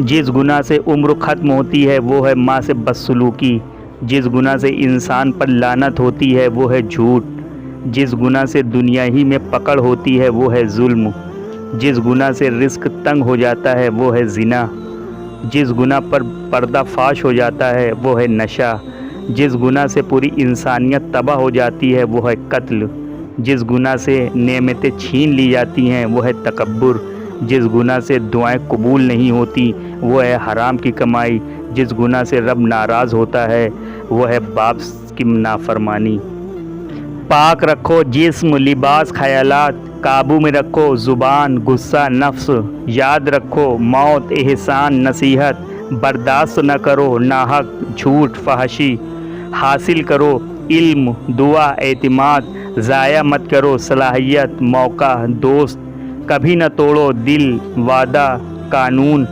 جس گناہ سے عمر ختم ہوتی ہے وہ ہے ماں سے بدسلوکی، جس گناہ سے انسان پر لعنت ہوتی ہے وہ ہے جھوٹ، جس گناہ سے دنیا ہی میں پکڑ ہوتی ہے وہ ہے ظلم، جس گناہ سے رزق تنگ ہو جاتا ہے وہ ہے زنا، جس گناہ پر پردہ فاش ہو جاتا ہے وہ ہے نشہ، جس گناہ سے پوری انسانیت تباہ ہو جاتی ہے وہ ہے قتل، جس گناہ سے نعمتیں چھین لی جاتی ہیں وہ ہے تکبر، جس گناہ سے دعائیں قبول نہیں ہوتی وہ ہے حرام کی کمائی، جس گناہ سے رب ناراض ہوتا ہے وہ ہے باپ کی نافرمانی۔ پاک رکھو جسم، لباس، خیالات، قابو میں رکھو زبان، غصہ، نفس، یاد رکھو موت، احسان، نصیحت، برداشت نہ کرو ناحق، جھوٹ، فحشی، حاصل کرو علم، دعا، اعتماد، ضائع مت کرو صلاحیت، موقع، دوست، کبھی نہ توڑو دل، وعدہ، قانون،